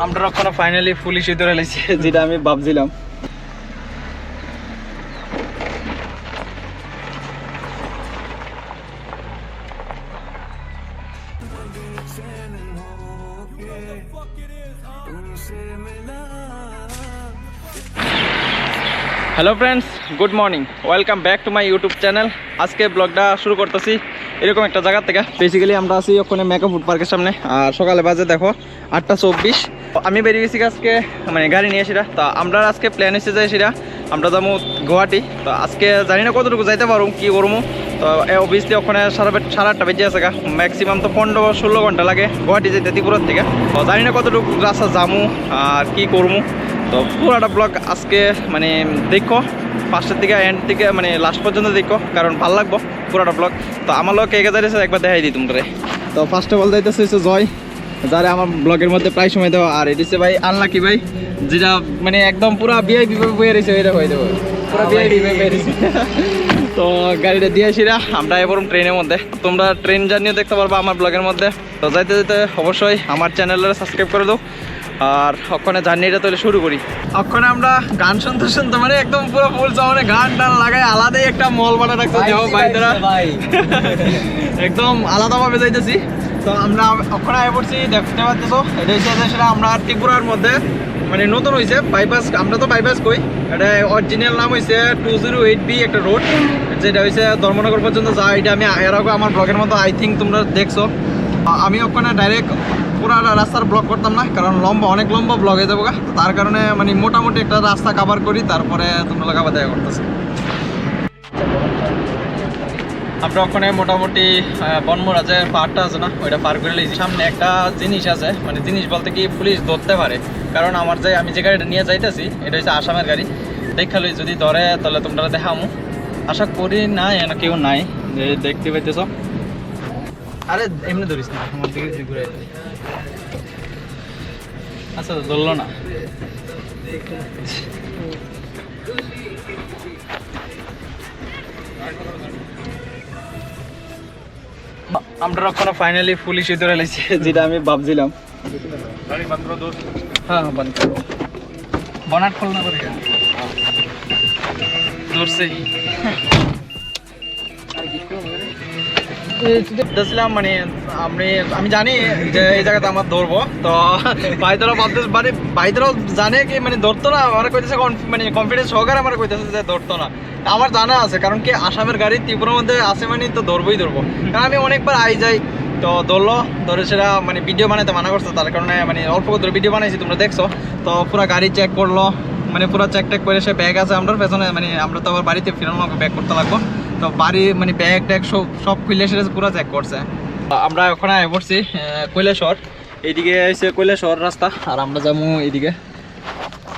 আমরা এখনো finally police ধরে লাইছে, যেটা আমি ভাবছিলাম। Hello friends, good morning, welcome back to my YouTube channel. আজকে ব্লগটা শুরু করতেছি এরকম একটা জায়গা থেকে। বেসিক্যালি আমরা আছি ওখানে মেকআপ ফুড পার্কের সামনে, আর সকালে বাজে দেখো 8:24। আমি বেরিয়ে গেছি আজকে, মানে গাড়ি নিয়ে সেটা। তো আমরা আজকে প্ল্যান এসে যাই সেটা, আমরা যাবো গুয়াহাটি। তো আজকে জানি না কতটুকু যাইতে পারবো, কী করবো। তো অবভিয়াসলি ওখানে সাড়ে 8টা বেজে আছে, ম্যাক্সিমাম তো 15-16 ঘন্টা লাগে গুয়াহাটি যেতে ত্রিপুরার থেকে। তো জানি না কতটুকু রাস্তা যাবো আর কি করবো। তো পুরোটা ব্লগ আজকে মানে দেখো, ফার্স্টের দিকে এন্ড থেকে মানে লাস্ট পর্যন্ত দেখো, কারণ ভালো লাগবো পুরোটা ব্লগ। তো আমার লোক এগিয়ে যাইতেছে, একবার দেখাই দিই তোমরা। তো ফার্স্টে বল যাইতেছে জয়, যারা আমার ব্লগের মধ্যে প্রায় সময় দেওয়া। আর এটিছে ভাই আনলাকি ভাই, যেটা মানে একদম পুরো ভিআইপি বয়ে রয়েছে, এটা হয়ে দেবো পুরো ভিআইপি বয়ে রয়েছে। তো গাড়িটা দিয়ে আসিরা আমরা এবার ট্রেনের মধ্যে। তোমরা ট্রেন জার্নিও দেখতে পারবো আমার ব্লগের মধ্যে। তো যাইতে যেতে অবশ্যই আমার চ্যানেলটা সাবস্ক্রাইব করে দাও। আর ওখানে জার্নিটা তাহলে শুরু করি। ওখানে আমরা গান শুনতে শুনতে মানে একদম পুরো ফুল সাউন্ডে গান টান লাগাই আলাদাই একটা মল বানা রাখছে ভাইদেরা, একদম আলাদাভাবে যাইতেছি। তো আমরা ওখানে আয় পড়ছি, দেখতে পাচ্ছ এটা হচ্ছে সেটা আমরা ত্রিপুরার মধ্যে মানে নতুন হয়েছে বাইপাস। আমরা তো বাইপাস কই, এটা অরিজিনাল নাম হয়েছে 208B একটা রোড, যেটা হয়েছে ধর্মনগর পর্যন্ত যায়। এটা আমি এর আগে আমার ব্লগের মতো আই থিঙ্ক তোমরা দেখছো। আমি ওখানে ডাইরেক্ট পুরো রাস্তার ব্লগ করতাম না, কারণ অনেক লম্বা ব্লগ হয়ে যাবো। তার কারণে মানে মোটামুটি একটা রাস্তা কভার করি, তারপরে তোমরা লোক আবার দেখা করতেছে। আমরা ওখানে মোটামুটি বনমোড়া যে পাহাড়টা আছে না, ওইটা পার করে নিয়েছি। সামনে একটা জিনিস আছে, মানে জিনিস বলতে কি পুলিশ ধরতে পারে, কারণ আমি যে গাড়িটা নিয়ে যাইতেছি এটা হচ্ছে আসামের গাড়ি। দেখালো যদি ধরে তাহলে তোমরা দেখামো, আশা করি না এনে কেউ নাই যে দেখতে পাইতেছ। আরে এমনি ধরিস না, আমার দিকে ঘুরে আচ্ছা ধরলো না। আমরা ওখানে ফাইনালি পুলিশ ধরে লাইছে, যেটা আমি ভাবছিলাম। হ্যাঁ বন্ধ করো, বনাট খোল না করে ধরছে। দেখছিলাম মানে আমি জানি যে এই জায়গাতে আমার ধরবো। তো ভাইদেরাও ভাবতে মানে ভাইদেরাও জানে কি মানে ধরতো না, আমার কইতেছে মানে কনফিডেন্স সহকারে আমার কইতেছে যে ধরতো না। আমার জানা আছে, কারণ কি আসামের গাড়ি ত্রিপুরার মধ্যে আসে মানে তো ধরবো। কারণ আমি অনেকবার আই যাই। তো ধরে সেটা মানে ভিডিও বানাইতে মানা করছে, তার কারণে মানে অল্প করে ভিডিও বানাইছি, তোমরা দেখছো। তো পুরো গাড়ি চেক করলো, মানে পুরো চেক করে সে ব্যাগ আছে আমার পেছনে, মানে আমরা তো আবার বাড়িতে ফিরানো ব্যাগ করতে লাগবো। তো বাড়ি মানে ব্যাগ ট্যাগ সব খুলে সেটা পুরো চেক করছে। আমরা ওখানে আয় পড়ছি কৈলাসহর, এইদিকে এসে কৈলাসহর রাস্তা। আর আমরা যাবো এইদিকে,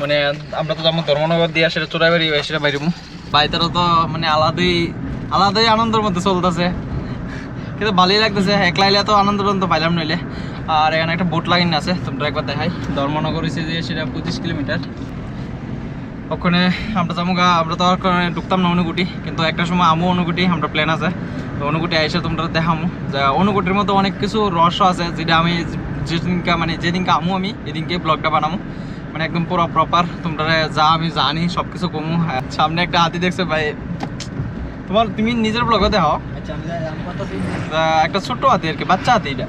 মানে আমরা তো যাবো ধর্মনগর দিয়ে, সেটা চোরাইবাড়ি সেটা বাইরবো। বাইতারও তো মানে আলাদাই আনন্দের মধ্যে চলতেছে, কিন্তু ভালোই লাগতেছে। একলাইলে তো আনন্দ পাইলাম নইলে। আর এখানে একটা বোট লাইন আছে, তোমরা একবার দেখাই। ধর্মনগর হয়েছে যে সেটা 25 কিলোমিটার। ওখানে আমরা যাবো আমরা তো আর ঢুকতাম না অনুগুটি, কিন্তু একটা সময় আমু অনুগুটি আমরা প্ল্যান আছে। তো অনুগুটি এসে তোমরা দেখামো যে অনুগুটির মতো অনেক কিছু রহস্য আছে, যেটা আমি যেদিনকে আমু আমি এদিনকে ব্লগটা বানাবো, মানে একদম পুরো প্রপার তোমরা যা আমি জানি সব কিছু কমু। সামনে একটা হাতি দেখছে ভাই, তুমি নিজের ব্লগে দেখাও। একটা ছোট্ট হাতি আর কি, বাচ্চা হাতি এটা।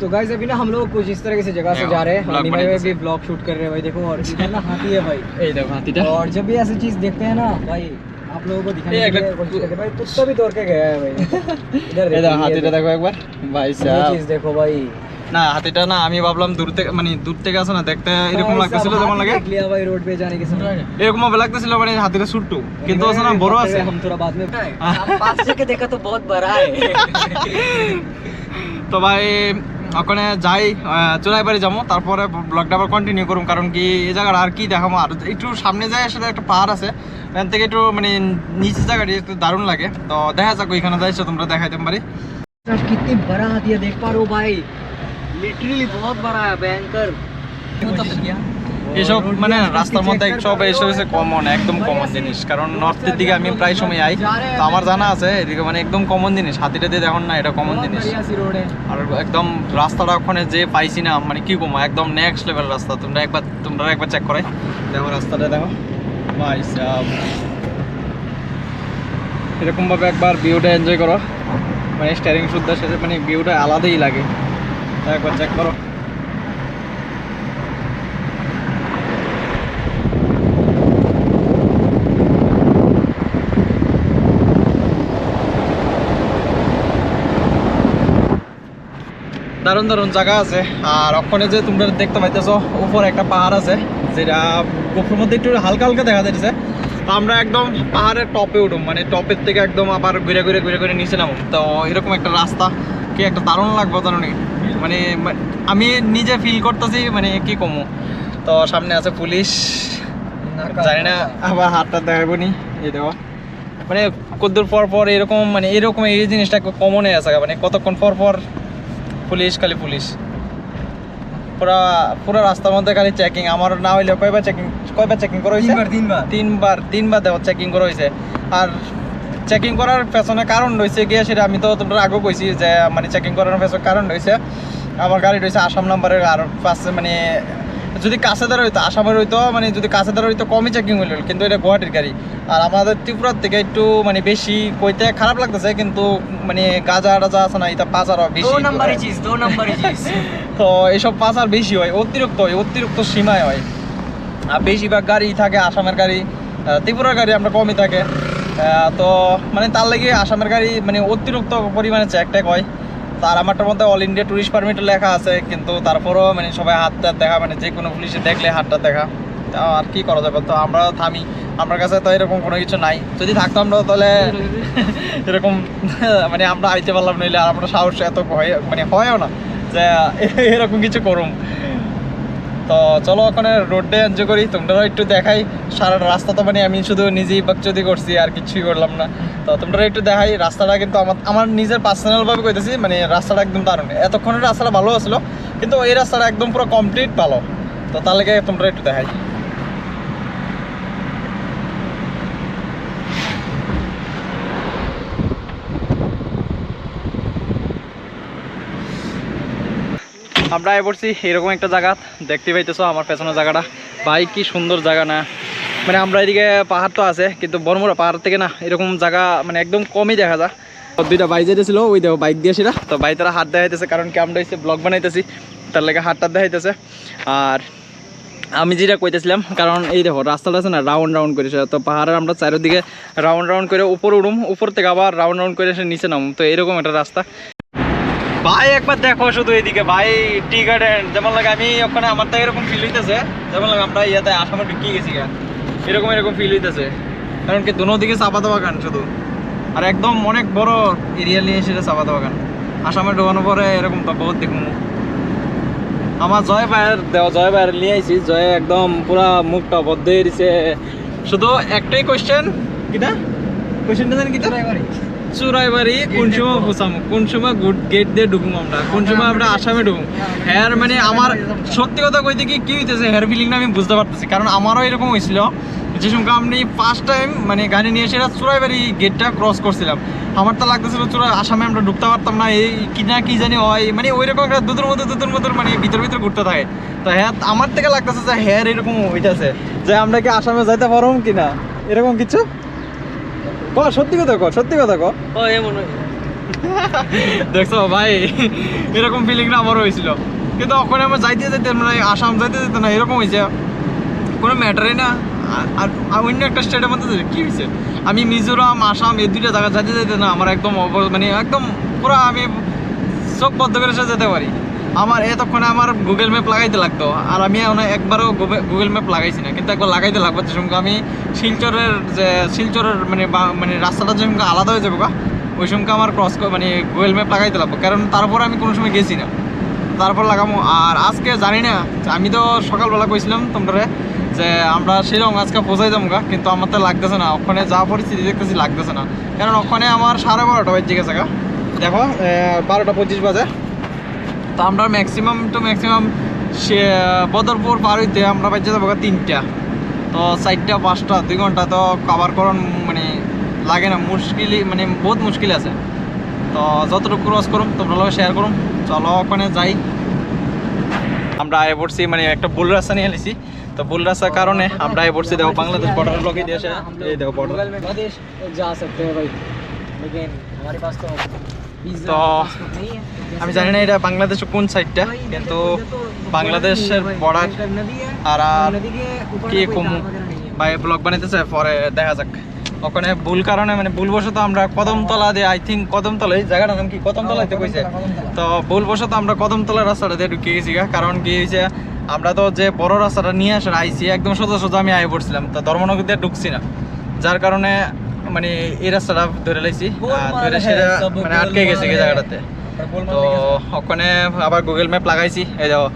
तो गाइस अभी ना हम लोग कुछ इस तरह से जगह से जा रहे हैं, निमाई में भी ब्लॉग शूट कर रहे हैं भाई। देखो और इधर ना हाथी है भाई, ये देखो हाथीटा। और जब भी ऐसी चीज देखते हैं ना भाई, आप लोगों को दिखाने की कोशिश करते हैं भाई। कुत्ता भी दौड़ के गया है भाई, इधर देखो हाथीटा देखो একবার ভাই সাহেব। चीज देखो भाई, না হাতিটা না, আমি ভাবলাম দূর থেকে আছে না, দেখতে এরকম লাগতেছিল যেমন লাগে लिया भाई रोड पे जाने के समय এরকম ভাবে লাগতেছিল, মানে হাতিটা ছোট্ট কিন্তু আছে না বড় আছে। हम थोड़ा बाद में पास से के देखा तो बहुत बड़ा है। তো ভাই ওখানে যাই, চোরাইবাড়ি যাবো, তারপরে ব্লগটা আবার কন্টিনিউ করুম। কারণ কি এই জায়গাটা আর কি দেখাবো, আর একটু সামনে যায় সেটা একটা পাহাড় আছে, এখান থেকে একটু মানে নিচের জায়গাটি একটু দারুণ লাগে। তো দেখা যাক ওইখানে যাই, তোমরা দেখাইতে পারি। कितनी बड़ा हाथी है, देख पा रहे हो भाई, लिटरली बहुत बड़ा है, भयंकर। এসব মানে রাস্তার মধ্যে সব এসব হচ্ছে কমন, একদম কমন জিনিস। কারণ নর্থের দিকে আমি প্রায় সময় আই, তো আমার জানা আছে এদিকে মানে একদম কমন জিনিস। হাতিটা দিয়ে দেখুন না, এটা কমন জিনিস। আর একদম রাস্তাটা ওখানে যে পাইছি না, মানে কি কমো, একদম নেক্সট লেভেল রাস্তা। তোমরা একবার চেক করে দেখো রাস্তাটা, দেখো ভাই সাব। এরকম ভাবে একবার ভিউটা এনজয় করো, মানে স্টিয়ারিং শুদ্ধ সাথে মানে ভিউটা আলাদাই লাগে। একবার চেক করো। দারুণ দারুণ জায়গা আছে। আর ওখানে যে তোমরা দেখতে পাইতেছো উপরে একটা পাহাড় আছে, যেটা গোপ্রোর মধ্যে একটু হালকা হালকা দেখা যাচ্ছে। তো আমরা একদম পাহাড়ের টপে উঠুম, মানে টপের থেকে একদম আবার ঘুরে ঘুরে ঘুরে ঘুরে নিচে নামো। তো এরকম একটা রাস্তা কি একটা দারুণ লাগবে জানি, মানে আমি নিজে ফিল করতেছি, মানে কি কমো। তো সামনে আছে পুলিশ, জানি না আবার হাতটা দেখাবো নি। এই দেখো মানে কতদূর পর পর এরকম, মানে এরকম এই জিনিসটা কমনে আছে, মানে কতক্ষণ পর পর পুলিশ, খালি পুলিশ। পুরা রাস্তার মধ্যে খালি চেকিং। আমার না হইলে কয়বার চেকিং করা হয়েছে? তিনবার দেওয়া চেকিং করা হয়েছে। আর চেকিং করার পেছনে কারণ রয়েছে গিয়ে, সেটা আমি তো তোমরা আগেও কইছি যে মানে চেকিং করার পেছনে কারণ রয়েছে, আমার গাড়ি রয়েছে আসাম নাম্বারের। আর পাশে মানে যদি কাছেদার হইতো, আসামের হইতো, মানে যদি কাছেদার হইতো কমই চেকিং হইল, কিন্তু এটা গুয়াহাটির গাড়ি। আর আমাদের ত্রিপুরার থেকে একটু মানে বেশি কইতে খারাপ লাগতেছে, কিন্তু মানে গাজা টাজা আছে না, এটা পাচার বেশি, তো এইসব পাচার বেশি হয়, অতিরিক্ত সীমায় হয়। আর বেশিরভাগ গাড়ি থাকে আসামের গাড়ি, ত্রিপুরার গাড়ি আমরা কমই থাকে। তো মানে তার লাগে আসামের গাড়ি মানে অতিরিক্ত পরিমাণে চেক হয়। তার আমারটার মধ্যে অল ইন্ডিয়া ট্যুরিস্ট পারমিট লেখা আছে, কিন্তু তারপরেও মানে সবাই হাতটা দেখা, মানে যে কোনো পুলিশে দেখলে হাতটা দেখা। তা আর কি করা যাবে, তো আমরা থামি। আমার কাছে তো এরকম কোনো কিছু নাই, যদি থাকতো আমরা তাহলে এরকম মানে আমরা আইতে পারলাম, নইলে আর আমরা সাহস এত হয় মানে হয়ও না যে এরকম কিছু করুম। তো চলো ওখানে রোডে এনজয় করি, তোমরাও একটু দেখাই। সারা রাস্তা তো মানে আমি শুধু নিজেই বাকচুদি করছি, আর কিছুই করলাম না। তো তোমরা একটু দেখাই রাস্তাটা, কিন্তু আমার নিজের পার্সোনালভাবে কইতেছি, মানে রাস্তাটা একদম দারুণ। এতক্ষণের রাস্তাটা ভালো ছিল, কিন্তু এই রাস্তাটা একদম পুরো কমপ্লিট ভালো। তো তার লাগে তোমরা একটু দেখাই। আমরা এ পড়ছি এরকম একটা জায়গা, দেখতে পাইতেছো আমার পেছনের জায়গাটা। ভাই কি সুন্দর জায়গা না, মানে আমরা এদিকে পাহাড় তো আছে, কিন্তু বড়মুড়া পাহাড় থেকে না এরকম জায়গা মানে একদম কমই দেখা যায়। দুইটা বাইক যেতেছিল, ওই দেখো বাইক দিয়েছিলা, তো ভাই তারা হাত দেখাইতেছে, কারণ কি আমরা হচ্ছে ব্লগ বানাইতেছি, তার লাগে হাতটা দেখাইতেছে। আর আমি যেটা কইতেছিলাম, কারণ এই দেখো রাস্তাটা আছে না রাউন্ড করেছে, তো পাহাড়ের আমরা চারিদিকে রাউন্ড করে উপরে উঠুম, উপর থেকে আবার রাউন্ড করে এসে নিচে নামুম। তো এরকম একটা রাস্তা। ভাই একবার দেখো শুধু এইদিকে ভাই, টি গার্ডেন যেমন লাগে, আমি ওখানে আমার তো এরকম ফিল হইতেছে যেমন লাগে আমরা ইয়াতে আসামে ঢুকিয়ে গেছি গা, এরকম ফিল হইতেছে। কারণ কি দুনো দিকে চাপাতো বাগান শুধু, আর একদম অনেক বড় এরিয়া নিয়ে সেটা চাপাতো বাগান। আসামে ঢোকানোর পরে এরকম তো বহুত দেখুন। আমার জয় ভাইয়ের নিয়ে আইছি, জয় একদম পুরা মুখটা বদ্ধ হয়ে দিছে। শুধু একটাই কোয়েশ্চেন, কিটা কোয়েশ্চেনটা জানি কিটা, চুরাইবাড়ি কোন সময় পৌঁছাম, কোন সময় গেট দিয়ে ঢুকুম আমরা, কোন সময় আমরা আসামে ঢুকুম। হ্যাঁ মানে আমার সত্যি কথা কইতে কি হইতেছে, হেয়ার ফিলিংটা আমি বুঝতে পারতেছি। কারণ আমারও এরকম হয়েছিল, যে সঙ্গে আমি ফার্স্ট টাইম মানে গাড়ি নিয়ে এসে চুরাইবাড়ি গেটটা ক্রস করছিলাম। আমার তো লাগতেছিল আসামে আমরা ঢুকতে পারতাম না, এই কি জানি হয়, মানে ওইরকম একটা দুধের মতো মানে ভিতর ঘুরতে থাকে। তো হ্যাঁ আমার থেকে লাগতেছে যে হ্যাঁ এরকম হইতেছে যে আমরা কি আসামে যাইতে পারবো কিনা, এরকম কিছু। সত্যি কথা কো দেখছো ভাই, এরকম ফিলিংটা আমারও হয়েছিল। কিন্তু ওখানে আমার যাইতে মানে আসাম যাইতে না, এরকম হয়েছে কোনো ম্যাটারই না। আর অন্য একটা স্টেটের মধ্যে কি হয়েছে, আমি মিজোরাম আসাম এই দুইটা জায়গা যাইতে না আমার একদম মানে একদম পুরো আমি চোখ বদ্ধ করে যেতে পারি। আমার এতক্ষণে আমার গুগল ম্যাপ লাগাইতে লাগতো, আর আমি একবারও গুগল ম্যাপ লাগাইছি না, কিন্তু একবার লাগাইতে লাগবে। যে সঙ্গে আমি শিলচরের মানে রাস্তাটা যে সঙ্গে আলাদা হয়ে যাবো ওই সঙ্গে আমার মানে গুগল ম্যাপ লাগাইতে লাগবো, কারণ তারপর আমি কোনো সময় গেছি না, তারপর লাগাবো। আর আজকে জানি না, আমি তো সকালবেলা কইছিলাম তোমরা যে আমরা শিলং আজকে পৌঁছাই যাবো, কিন্তু আমার তো লাগতেছে না, ওখানে যা পরিস্থিতি দেখতেছি লাগতেছে না। কারণ ওখানে আমার 12:30 বাজে গেছে, দেখো 12:25 বাজে। তো আমরা ম্যাক্সিমাম সে বদরপুর পার হইতে আমরা বাজে যাবো 3টা, তো 4টা 5টা 2 ঘন্টা তো কভার করন মানে লাগে না, মুশকিলই মানে বহুত মুশকিল আছে। তো যতটুকু ক্রস করুম তোমরা লোক শেয়ার করুম, চলো ওখানে যাই। আমরা আয় পড়ছি মানে একটা ভুল রাস্তা নিয়ে এসেছি, তো ভুল রাস্তার কারণে আমরা আয় পড়ছি দেখো বাংলাদেশ বর্ডারের লোক দেশে, এই দেখো বর্ডার। बगल में बांग्लादेश जा सकते हैं भाई, लेकिन हमारे पास तो वीजा तो पासपोर्ट नहीं है। আমি জানি না এটা বাংলাদেশের কোন সাইডটা, কিন্তু বাংলাদেশের বর্ডার नदी है আর नदी के ऊपर কি कोई কম टावर वगैरह नहीं है। ভাই ব্লগ বানাইতেছে, পরে দেখা যাক। ওখানে ভুল কারণে মানে ভুলবশত আমরা কদমতলা দিয়ে, আই থিঙ্ক কদমতলা, এই জায়গাটার নাম কি কদমতলাতে কইছে, তো ভুলবশত আমরা কদমতলার রাস্তাটা দিয়ে ঢুকে গেছি গা। কারণ কি হয়েছে, আমরা তো যে বড় রাস্তাটা নিয়ে আসার আইসি একদম সোজা সোজা আমি আয় পড়ছিলাম, তো ধর্মনগর দিয়ে ঢুকছি না, যার কারণে মানে এই রাস্তাটা ধরে লাইছি, ধরে সেটা মানে আটকে গেছে এই জায়গাটাতে। তো ওখানে আবার গুগল ম্যাপ লাগাইছি, এই দেখো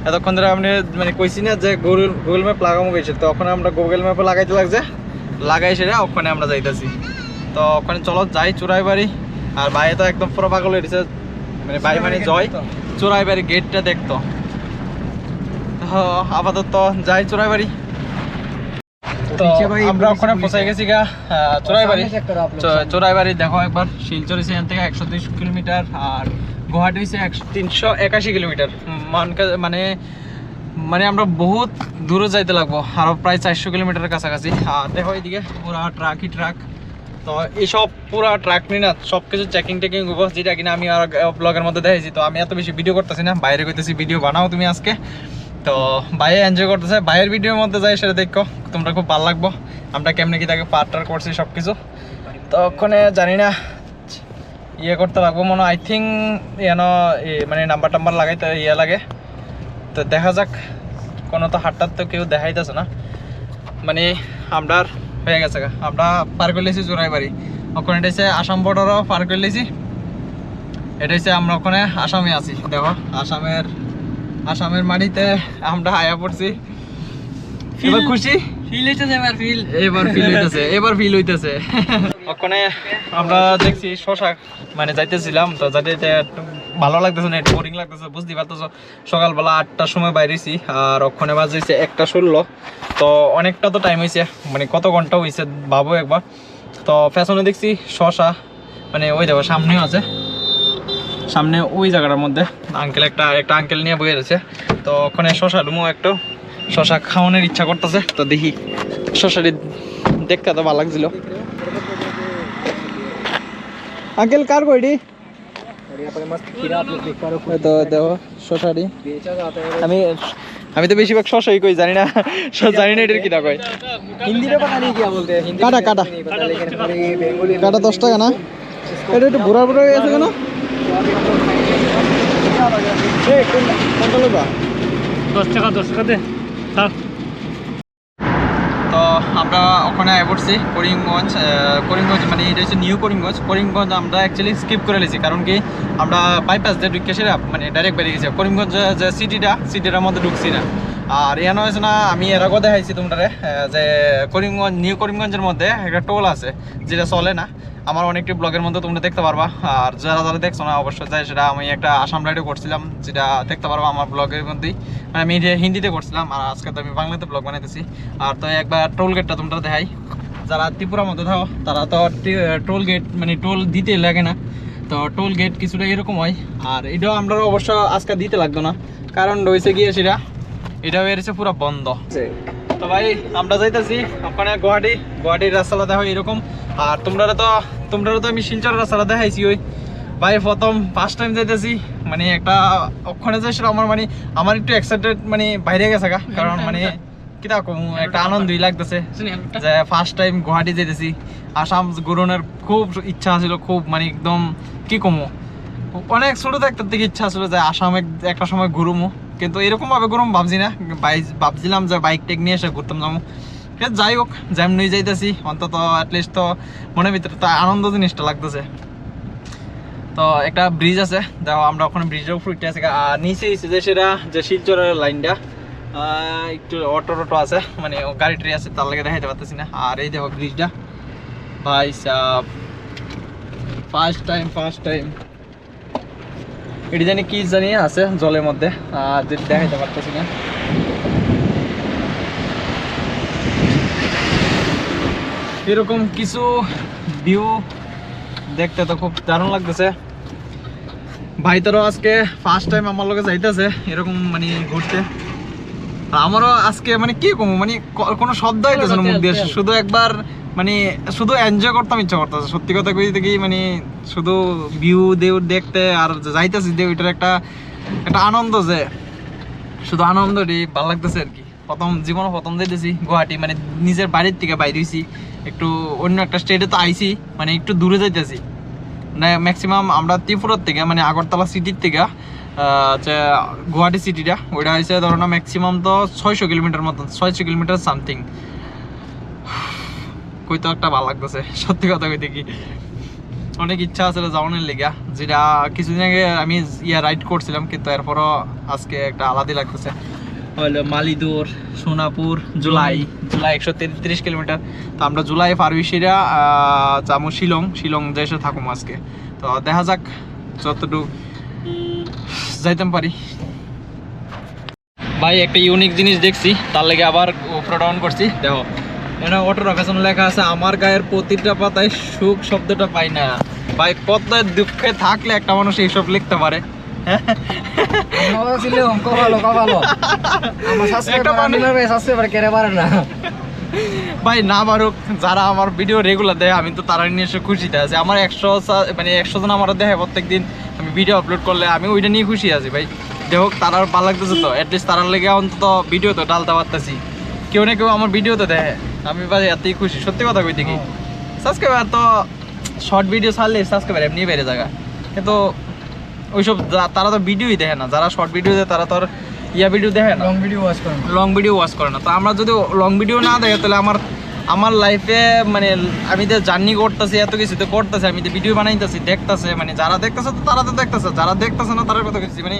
এতক্ষণ ধরে আপনি মানে কইছি না যে গুগল ম্যাপ লাগাবো গেছে, তো ওখানে আমরা গুগল ম্যাপে লাগাইতে লাগছে, লাগাই সেটা ওখানে আমরা যাইতেছি। তো ওখানে চলো যাই চোরাইবাড়ি। আর বাইরে তো একদম পুরো পাগল হয়ে গেছে, মানে বাই মানে জয় চোরাইবাড়ি গেটটা দেখতো। আপাতত যাই চোরাইবাড়ি। তো আমরা ওখানে পৌঁছাই গেছি গা চোরাইবাড়ি। চোরাইবাড়ি দেখো একবার, শিলচর হচ্ছে এখান থেকে 130 কিলোমিটার, আর গুয়াহাটি হচ্ছে 381 কিলোমিটার। মানে মানে আমরা বহুত দূরে যাইতে লাগবো, আরো প্রায় 400 কিলোমিটারের কাছাকাছি। আর দেখো এইদিকে পুরা ট্রাকই ট্রাক, তো এইসব পুরা ট্রাক নিয়ে না সব কিছু চেকিং টেকিং হবো, যেটা কিনা আমি আর ব্লগের মধ্যে দেখেছি। তো আমি এত বেশি ভিডিও করতেছি না, বাইরে কইতেছি ভিডিও বানাও তুমি আজকে। তো বাইরে এনজয় করতেছে, বাইরের ভিডিওর মধ্যে যাই সেটা দেখো, তোমরা খুব ভালো লাগবো আমরা কেমনে কি তাকে পার্টার করছি সব কিছু। তো ওখানে জানি না ইয়ে করতে লাগবো মনে, আই থিঙ্ক মানে নাম্বার টাম্বার লাগাইতে ইয়ে লাগে, তো দেখা যাক। কোনো তো হাটটার তো কেউ দেখাইতেছে না, মানে আমরা হয়ে গেছে আমরা পার করে লেছি চোরাইবাড়ি। ওখানে এটা হচ্ছে আসাম বর্ডারও পার করে লেছি, এটা হচ্ছে আমরা ওখানে আসামে আছি। দেখো আসামের মাটিতে আমরা আয়া পড়ছি। এবার খুশি ফিল হইতেছে, এবার ফিল হইতেছে। ওখানে আমরা দেখছি শশা মানে যাইতেছিলাম, তো যাইতে একটু ভালো লাগতেছে না, একটু বোরিং লাগতেছে, বুঝতে পারতেছো। সকালবেলা 8টার সময় বাইরেছি, আর ওখানে বাজেছে 1:16। তো অনেকটা তো টাইম হয়েছে, মানে কত ঘন্টা হয়েছে ভাবো একবার। তো পেছনে দেখছি শশা, মানে ওই দেখো সামনেও আছে, সামনে ওই জায়গাটার মধ্যে আঙ্কেল একটা আঙ্কেল নিয়ে বয়ে রয়েছে। তো ওখানে শশা লুমো একটু শশা খাওয়ানোর ইচ্ছা করতেছে, তো দেখি শশাটি দেখতে তো ভালো লাগছিল। আঙ্কেল কার কইডি তো দেখো শশাটি, আমি তো বেশিরভাগ শশাই কই, জানি না এটার কিনা কয়। हिंदी में पता नहीं क्या बोलते हैं, हिंदी काटा में काटा नहीं पता, लेकिन हमारे बेंगोली में কাটা 10 টাকা না, এটা একটু বুড়া বুড়া হয়ে গেছে কেন? কোনটা লোকা 10 টাকা দে। তো আমরা ওখানে আয় পড়ছি করিমগঞ্জ মানে এটা হচ্ছে নিউ করিমগঞ্জ আমরা অ্যাকচুয়ালি স্কিপ করে নিয়েছি, কারণ কি আমরা বাইপাস দিয়ে ঢুকে সেরা মানে ডাইরেক্ট বেরিয়ে গেছি করিমগঞ্জ যে সিটিটার মধ্যে ঢুকছি না। আর এখানে হয়েছে না, আমি এর আগে দেখাইছি তোমরা যে নিউ করিমগঞ্জের মধ্যে একটা টোল আছে যেটা চলে না, আমার অনেকটি ব্লগের মধ্যে তোমরা দেখতে পারবা। আর যারা দেখছো না অবশ্যই যায়, সেটা আমি একটা আসাম রাইডও করছিলাম, যেটা দেখতে পারবা আমার ব্লগের মধ্যেই, মানে আমি হিন্দিতে করছিলাম, আর আজকে তো আমি বাংলাতে ব্লগ বানাইতেছি। আর তো একবার টোল গেটটা তোমরা দেখাই, যারা ত্রিপুরার মধ্যে থাকো তারা তো টোল গেট মানে টোল দিতে লাগে না, তো টোল গেট কিছুটা এরকম হয়। আর এটাও আমরা অবশ্য আজকে দিতে লাগতো না, কারণ রয়েছে গিয়ে সেটা এটাও এসেছে পুরো বন্ধ। তো ভাই আমরা যাইতেছি ওখানে গুয়াহাটির রাস্তাটা দেখো এরকম। আর তোমরা তো আমি শিলচরের রাস্তাটা দেখাইছি ওই ভাই, প্রথম ফার্স্ট টাইম যাইতেছি, মানে একটা ওখানে যাই সেটা আমার একটু এক্সাইটেড মানে বাইরে গেছে গা, কারণ মানে কিটা কম একটা আনন্দই লাগতেছে যে ফার্স্ট টাইম গুয়াহাটি যাইতেছি। আসাম ঘুরনের খুব ইচ্ছা ছিল, খুব মানে একদম কি কমো, অনেক ছোট থাকতে থেকে ইচ্ছা ছিল যে আসামে একটা সময় ঘুরুমো, কিন্তু এরকম ভাবে ঘুরুম ভাবছি না, ভাবছিলাম যে বাইক টেক নিয়ে এসে ঘুরতাম যাবো। যাই হোক যেমনি যাইতেছি, অন্তত অ্যাটলিস্ট তো মনের ভিতরে তো আনন্দ জিনিসটা লাগতেছে। তো একটা ব্রিজ আছে দেখো, আমরা ওখানে ব্রিজের উপর উঠে আছে, আর নিচে যে সেটা যে শিলচরের লাইনটা একটু অটো আছে, মানে গাড়ি ট্রি আছে, তার লাগে দেখাইতে পারতেছি না। আর এই দেখো ব্রিজটা ভাই সাব, ফার্স্ট টাইম এটি জানি কি জানি আছে জলের মধ্যে, আর দেখাইতে পারতেছি না। এরকম কিছু ভিউ দেখতে তো খুব দারুণ লাগতেছে। ভাই তোরও আজকে ফার্স্ট টাইম আমার লগে যাইতেছে এরকম মানে ঘুরতে। আমারও আজকে মানে কি কম মানে কোনো শব্দ হইতেছে না মুখ দিয়ে, শুধু একবার মানে শুধু এনজয় করতাম ইচ্ছা করতেছে। সত্যি কথা কইতে কি মানে শুধু ভিউ দেখতে আর যাইতেছি যে ওইটার একটা আনন্দ, যে শুধু আনন্দটাই ভালো লাগতেছে আর কি। জীবনে প্রথম যাইতেছি গুয়াহাটি, মানে নিজের বাড়ির থেকে বাইরে হইছি, একটু অন্য একটা স্টেটে তো আইছি, মানে একটু দূরে যাইতেছি। মানে ম্যাক্সিমাম আমরা ত্রিপুরার থেকে মানে আগরতলা সিটির থেকে গুয়াহাটি সিটিটা ওইটা হয়েছে ধরো না ম্যাক্সিমাম তো 600 কিলোমিটার মতন, 600 কিলোমিটার সামথিং। কইতো একটা ভালো লাগতেছে সত্যি কথা কইতে কি। অনেক ইচ্ছা আছে যাওয়ানোর লেগা, যেটা কিছুদিন আগে আমি রাইড করছিলাম, কিন্তু এরপরও আজকে একটা আলাদাই লাগতেছে। হলো মালিদুর, সোনাপুর, জুলাই 133 কিলোমিটার। তো আমরা জুলাই ফারবিশিরা যাবো শিলং যে এসে থাকুম আজকে। তো দেখা যাক যতটুকু যাইতাম পারি। ভাই একটা ইউনিক জিনিস দেখছি, তার লেগে আবার উপরে ডাউন করছি। দেখো এখানে অটোর পেছনে লেখা আছে আমার গায়ের প্রতিটা পাতায় সুখ শব্দটা পাই না। ভাই কত দুঃখে থাকলে একটা মানুষ এইসব লিখতে পারে। ভাই না পারুক, যারা আমার ভিডিও রেগুলার দেয় আমি তো তারা নিয়ে এসে খুশিতে আছি। আমার 100 জন আমার দেখে প্রত্যেকদিন আমি ভিডিও আপলোড করলে, আমি ওইটা নিয়ে খুশি আছি। ভাই দেখুক তারার ভালো লাগতেছে তো, অ্যাটলিস্ট তারার লেগে অন্তত ভিডিও তো ডালতে পারতেছি। কেউ না কেউ আমার ভিডিও তো দেখে, আমি ভাই এতই খুশি সত্যি কথা কইতে কি। সাবস্ক্রাইবার তো শর্ট ভিডিও ছাড়লে সাবস্ক্রাইবার এমনি বেড়ে জায়গা, কিন্তু ওইসব তারা তো ভিডিওই দেখে না। যারা শর্ট ভিডিও দেয় তারা তো ভিডিও দেখে না, লং ভিডিও ওয়াচ করে না। তো আমরা যদি লং ভিডিও না দেখে তাহলে আমার লাইফে মানে আমি তো জার্নি করতেছি, এত কিছু তো করতেছি, আমি তো ভিডিও বানাইতেছি, দেখতেছে, মানে যারা দেখতেছে তো তারা তো দেখতেছে, যারা দেখতেছে না তাদের কথা কিছু মানে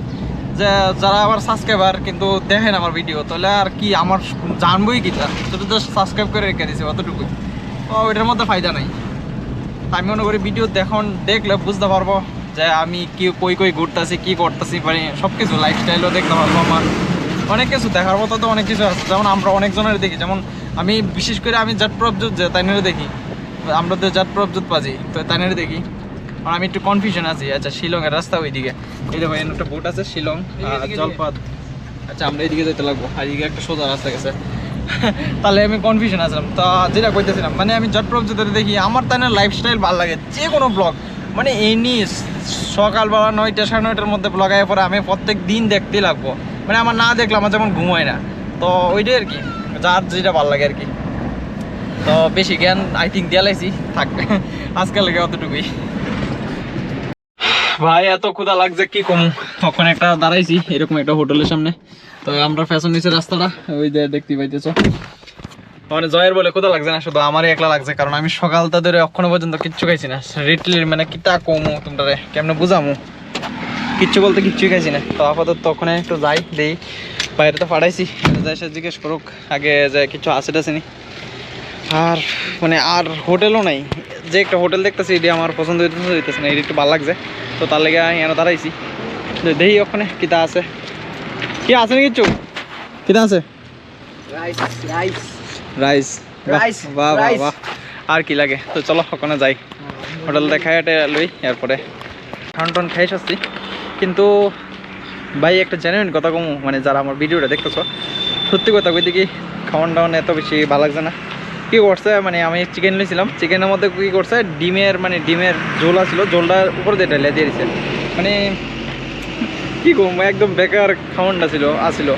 যে যারা আমার সাবস্ক্রাইবার কিন্তু দেখেন আমার ভিডিও, তাহলে আর কি আমার জানবই কি, শুধু জাস্ট সাবস্ক্রাইব করে রেখে দিয়েছি অতটুকুই। তো ওইটার মধ্যে ফায়দা নাই। আমি মনে করি ভিডিও দেখলে বুঝতে পারবো যে আমি কি কই ঘুরতেছি, কি করতেছি, মানে সব কিছু লাইফস্টাইলও দেখতে পারবো। আমার অনেক কিছু দেখার মতো তো অনেক কিছু আছে, যেমন আমরা অনেকজনের দেখি, যেমন আমি বিশেষ করে আমি জাট প্রভজুত যে তাইনারে দেখি, আমরা তো জাট প্রভজুত পাজি তো তাইনারে দেখি। আর আমি একটু কনফিউশন আছি। আচ্ছা শিলংয়ের রাস্তা ওইদিকে, এই দেখো একটা বোট আছে শিলং জলপাত। আচ্ছা আমরা এইদিকে যেতে লাগবো, আর এদিকে একটা সোজা রাস্তা গেছে। তাহলে আমি কনফিউশন আসলাম। তা যেটা কইতেছিলাম মানে আমি জাট প্রভজুত দেখি, আমার তাই না লাইফস্টাইল ভালো লাগে। যে কোনো ব্লগ মানে এনি সকালবেলা 9টা 9:30টার মধ্যে ব্লগ আয় পরে আমি প্রত্যেক দিন দেখতেই লাগবো। মানে আমার না দেখলে আমার যেমন ঘুম হয় না। তো ওইটাই আর কি, যার যেটা ভালো লাগে আর কি। তো বেশি জ্ঞান আই থিঙ্ক দিয়ে লাইছি, থাকবে আজকাল লাগে অতটুকুই। ভাই এত ক্ষুধা লাগছে কি কম। ওখানে একটা দাঁড়াইছি এরকম একটা হোটেলের সামনে। তো আমরা ফ্যাশন নিচের রাস্তাটা ওই যে দেখতে পাইতেছো। মানে জয়ের বলে ক্ষুধা লাগছে না, শুধু আমারই একলা লাগছে, কারণ আমি সকালটা ধরে এখনো পর্যন্ত কিচ্ছু খাইছি না। রিটলি মানে কিটা কমু তোমরা কেমনে বুঝামু, কিচ্ছু বলতে কিচ্ছুই খাইছি না। তো আপাতত ওখানে একটু যাই দেই, বাইরে তো পাঠাইছি, যাই সে জিজ্ঞেস করুক আগে যে কিছু আছে টাছেনি। আর মানে আর হোটেলও নাই, যে একটা হোটেল দেখতেছি এটি আমার পছন্দ হইতেছে না, এটি একটু ভালো লাগছে। তো তার লেগে এনে দাঁড়াইছি, দেখি ওখানে কিতা আছে, কি আছে না কিচ্ছু, কিতা আছে রাইস। বাহ বাহ বাহ, আর কি লাগে। তো চলো ওখানে যাই, হোটেল দেখাই লই, এরপরে খান খাই আসছি। কিন্তু ভাই একটা জেনুইন কথা কমু, মানে যারা আমার ভিডিওটা দেখতেছো সত্যি কথা কইতে কি খাওয়ান দাওয়ান এত বেশি ভালো লাগছে না। কী করছে মানে আমি চিকেন নিয়েছিলাম, চিকেনের মধ্যে কী করছে ডিমের ঝোল আসলো, ঝোলটার উপরে দিয়ে ঢেলে দিয়ে দিচ্ছে। মানে কী কম একদম বেকার খাওয়ানটা আসিল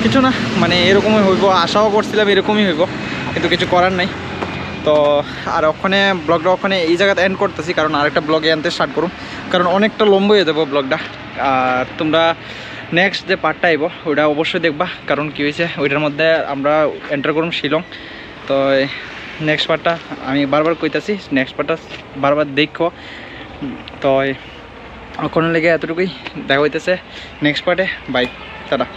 কিছু না, মানে এরকমই হইব, আশাও করছিলাম এরকমই হইব, কিন্তু কিছু করার নাই। তো আর ওখানে ব্লগটা ওখানে এই জায়গাতে এন্ড করতেছি, কারণ আরেকটা ব্লগে আনতে স্টার্ট করুন, কারণ অনেকটা লম্বা হয়ে যাবো ব্লগটা। আর তোমরা নেক্সট যে পার্টটা আইব ওইটা অবশ্যই দেখবা, কারণ কী হয়েছে ওইটার মধ্যে আমরা এন্টার করুন শিলং। তো নেক্সট পার্টটা আমি বারবার কইতাছি, নেক্সট পার্টটা বারবার দেখো। তো ওখানে লেগে এতটুকুই দেখা হইতেছে নেক্সট পার্টে। Bye, tata.